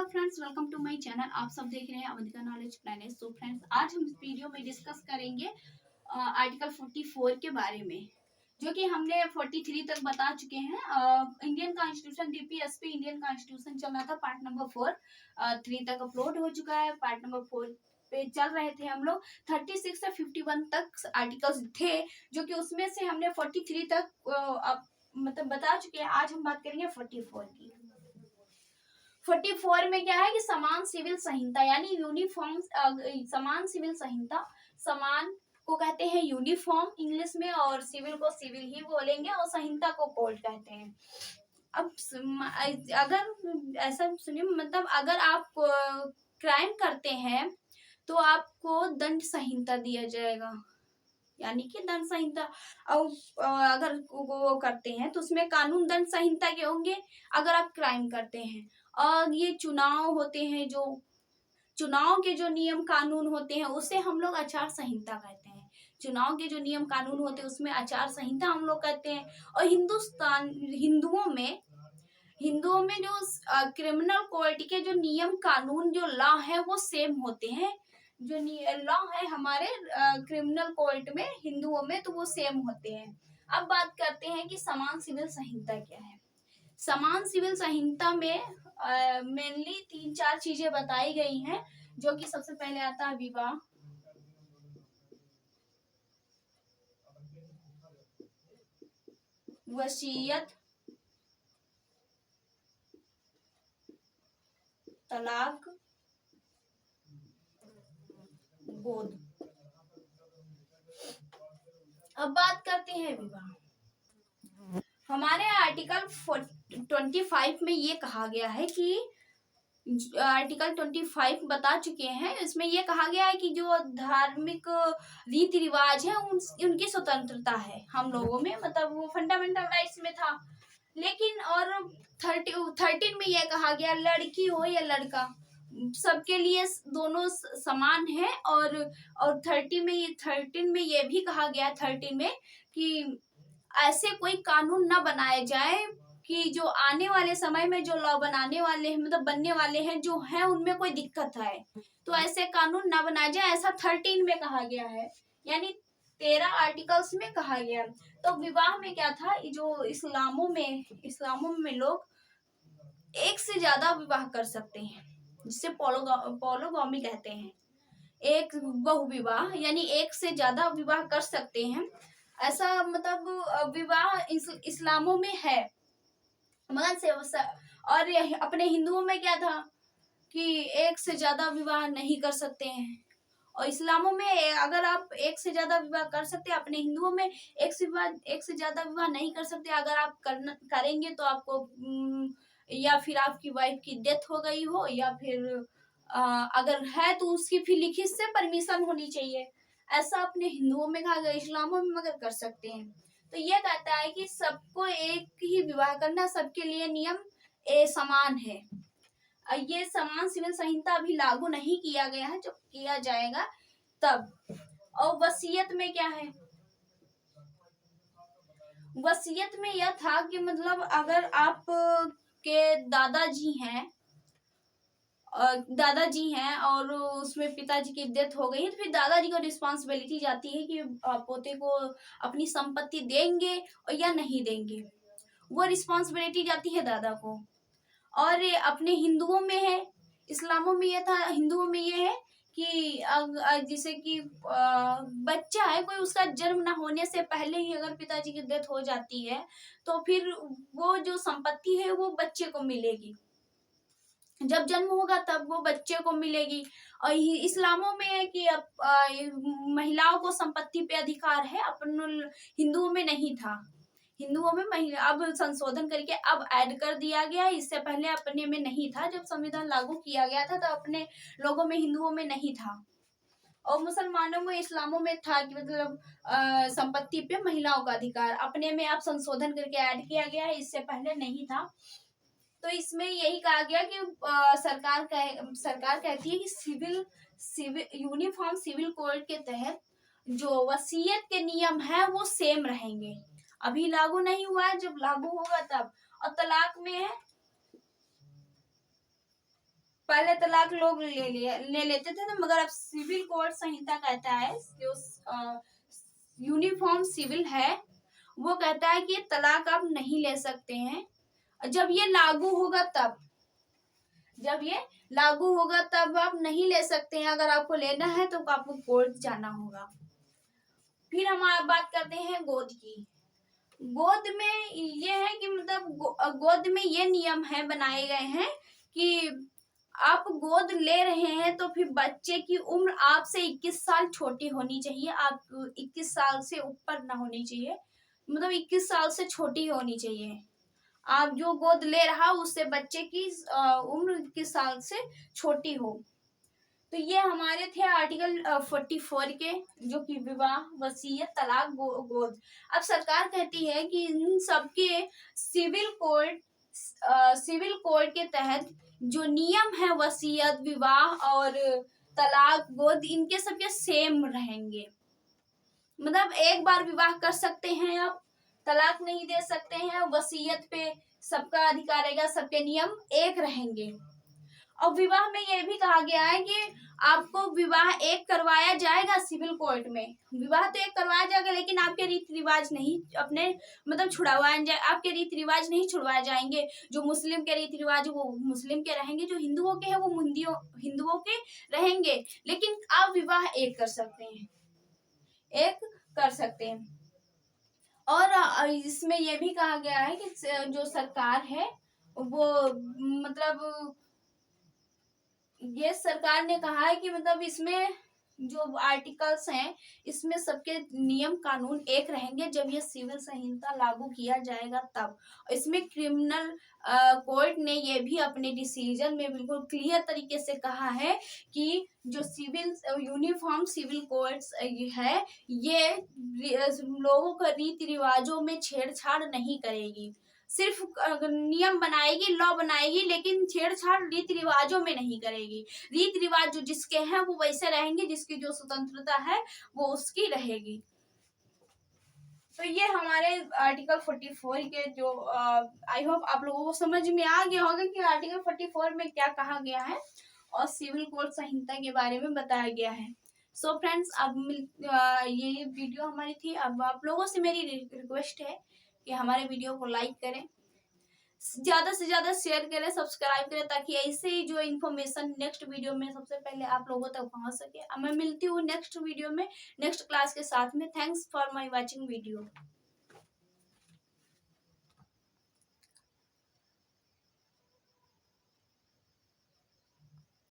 Hello friends, welcome to my channel. आप सब देख रहे हैं Avantika knowledge planet. So friends, आज हम इस वीडियो में डिस्कस करेंगे आर्टिकल 44 के बारे में, जो कि हमने 43 तक बता चुके हैं। Indian constitution DPSP Indian constitution चल रहा था, पार्ट नंबर 4 3 तक अपलोड हो चुका है। पार्ट नंबर 4 पे चल रहे थे हम लोग। 36 से 51 तक आर्टिकल्स थे, जो कि उसमें से हमने 43 तक मतलब बता चुके हैं। आज हम बात करेंगे 44 की। 44 में क्या है कि समान सिविल संहिता यानी यूनिफॉर्म, समान सिविल संहिता। समान को कहते हैं यूनिफॉर्म इंग्लिश में, और सिविल को सिविल ही बोलेंगे, और संहिता को कोड कहते हैं। अब अगर ऐसा सुनिए, मतलब अगर आप क्राइम करते हैं तो आपको दंड संहिता दिया जाएगा, यानी कि दंड संहिता। और अगर वो करते हैं तो उसमें कानून दंड संहिता के होंगे अगर आप क्राइम करते हैं। और ये चुनाव होते हैं, जो चुनाव के जो नियम कानून होते हैं उसे हम लोग आचार संहिता कहते हैं। चुनाव के जो नियम कानून होते हैं उसमें आचार संहिता हम लोग कहते हैं। और हिंदुओं में जो क्रिमिनल कोड के जो नियम कानून जो लॉ है वो सेम होते हैं। जो लॉ है हमारे क्रिमिनल कोर्ट में हिंदुओं में, तो वो सेम होते हैं। अब बात करते हैं कि समान सिविल संहिता क्या है। समान सिविल संहिता में मेनली 3-4 चीजें बताई गई हैं, जो कि सबसे पहले आता है विवाह, वसीयत, तलाक, गोद। अब बात करते हैं विवाह। हमारे आर्टिकल 25 में ये कहा गया है कि आर्टिकल 25 बता चुके हैं, इसमें ये कहा गया है कि जो धार्मिक रीति रिवाज है उनकी स्वतंत्रता है हम लोगों में, मतलब वो फंडामेंटल राइट्स में था। लेकिन और 13 में ये कहा गया लड़की हो या लड़का सबके लिए दोनों समान है। और 13 में ये भी कहा गया 13 में कि ऐसे कोई कानून न बनाए जाए कि जो आने वाले समय में जो लॉ बनाने वाले हैं, मतलब बनने वाले हैं जो हैं, उनमें कोई दिक्कत है, तो ऐसे कानून ना बनाए जाए, ऐसा 13 में कहा गया है। यानी 13 आर्टिकल्स में कहा गया। तो विवाह में क्या था, जो इस्लामों में लोग एक से ज्यादा विवाह कर सकते हैं, जिसे पोलोगामी कहते हैं। एक बहु विवाह यानी एक से ज्यादा विवाह कर सकते हैं, ऐसा मतलब विवाह इस्लामों में है। मगर से और अपने हिंदुओं में क्या था कि एक से ज्यादा विवाह नहीं कर सकते हैं। और इस्लामों में अगर आप एक से ज्यादा विवाह कर सकते हैं, अपने हिंदुओं में एक से ज्यादा विवाह नहीं कर सकते। अगर आप करेंगे तो आपको या फिर आपकी वाइफ की डेथ हो गई हो, या फिर अगर है तो उसकी फिर लिखित से परमिशन होनी चाहिए। ऐसा अपने हिंदुओं में कहा गया, इस्लामों में मगर कर सकते हैं। तो यह कहता है कि सबको एक ही विवाह करना, सबके लिए नियम समान है। ये समान सिविल संहिता अभी लागू नहीं किया गया है, जब किया जाएगा तब। और वसीयत में क्या है, वसीयत में यह था कि मतलब अगर आप के दादाजी हैं और उसमें पिताजी की डेथ हो गई है, तो फिर दादाजी को रिस्पॉन्सिबिलिटी जाती है कि पोते को अपनी संपत्ति देंगे और या नहीं देंगे। वो रिस्पॉन्सिबिलिटी जाती है दादा को। और अपने हिंदुओं में है, इस्लामों में ये था, हिंदुओं में ये है कि जैसे कि बच्चा है कोई, उसका जन्म ना होने से पहले ही अगर पिताजी की डेथ हो जाती है तो फिर वो जो संपत्ति है वो बच्चे को मिलेगी। जब जन्म होगा तब वो बच्चे को मिलेगी। और इस्लामों में है कि महिलाओं को संपत्ति पे अधिकार है, अपन हिंदुओं में नहीं था। हिंदुओं में महिला अब संशोधन करके अब ऐड कर दिया गया है, इससे पहले अपने में नहीं था। जब संविधान लागू किया गया था तो अपने लोगों में, हिंदुओं में नहीं था। और मुसलमानों में, इस्लामों में था कि मतलब संपत्ति पे महिलाओं का अधिकार। अपने में अब संशोधन करके ऐड किया गया है, इससे पहले नहीं था। तो इसमें यही कहा गया कि सरकार कहती है कि यूनिफॉर्म सिविल कोड के तहत जो वसीयत के नियम है वो सेम रहेंगे। अभी लागू नहीं हुआ है, जब लागू होगा तब। और तलाक में है पहले तलाक लोग ले लेते थे, तो मगर अब सिविल कोड संहिता कहता है, जो यूनिफॉर्म सिविल है, वो कहता है कि तलाक आप नहीं ले सकते हैं। जब ये लागू होगा तब, जब ये लागू होगा तब आप नहीं ले सकते हैं। अगर आपको लेना है तो आपको कोर्ट जाना होगा। फिर हम बात करते हैं गोद की। गोद में ये है कि मतलब गोद में ये नियम है, बनाए गए हैं कि आप गोद ले रहे हैं तो फिर बच्चे की उम्र आपसे 21 साल छोटी होनी चाहिए। आप 21 साल से ऊपर ना होनी चाहिए, मतलब 21 साल से छोटी होनी चाहिए। आप जो गोद ले रहा उससे बच्चे की उम्र 21 साल से छोटी हो। तो ये हमारे थे आर्टिकल 44 के, जो कि विवाह, वसीयत, तलाक, गोद। अब सरकार कहती है कि इन सबके सिविल कोड के तहत जो नियम है, वसीयत, विवाह और तलाक, गोद, इनके सबके सेम रहेंगे। मतलब एक बार विवाह कर सकते हैं, आप तलाक नहीं दे सकते हैं, वसीयत पे सबका अधिकार रहेगा, सबके नियम एक रहेंगे। और विवाह में यह भी कहा गया है कि आपको विवाह एक करवाया जाएगा सिविल कोर्ट में। विवाह तो एक करवाया जाएगा, लेकिन आपके रीति रिवाज नहीं अपने मतलब छुड़वाए जाए, आपके रीति रिवाज नहीं छुड़वाए जाएंगे। जो मुस्लिम के रीति रिवाज वो मुस्लिम के रहेंगे, जो हिंदुओं के हैं वो हिंदुओं के रहेंगे, लेकिन आप विवाह एक कर सकते हैं, एक कर सकते हैं। और इसमें यह भी कहा गया है कि जो सरकार है वो मतलब ये सरकार ने कहा है कि मतलब इसमें जो आर्टिकल्स हैं, इसमें सबके नियम कानून एक रहेंगे जब ये सिविल संहिता लागू किया जाएगा तब। इसमें क्रिमिनल कोर्ट ने ये भी अपने डिसीजन में बिल्कुल क्लियर तरीके से कहा है कि जो यूनिफॉर्म सिविल कोड्स है, ये लोगों के रीति रिवाजों में छेड़छाड़ नहीं करेगी। सिर्फ नियम बनाएगी, लॉ बनाएगी, लेकिन छेड़छाड़ रीति रिवाजों में नहीं करेगी। रीति रिवाज जो जिसके हैं वो वैसे रहेंगे, जिसकी जो स्वतंत्रता है वो उसकी रहेगी। तो ये हमारे आर्टिकल 44 के जो आई होप आप लोगों को समझ में आ गया होगा कि आर्टिकल 44 में क्या कहा गया है और सिविल कोड संहिता के बारे में बताया गया है। सो फ्रेंड्स, अब ये वीडियो हमारी थी। अब आप लोगों से मेरी रिक्वेस्ट है कि हमारे वीडियो को लाइक करें, ज्यादा से ज्यादा शेयर करें, सब्सक्राइब करें, ताकि ऐसे ही जो इन्फॉर्मेशन नेक्स्ट वीडियो में सबसे पहले आप लोगों तक पहुंच सके। अब मैं मिलती हूँ नेक्स्ट वीडियो में, नेक्स्ट क्लास के साथ में। Thanks for my watching video.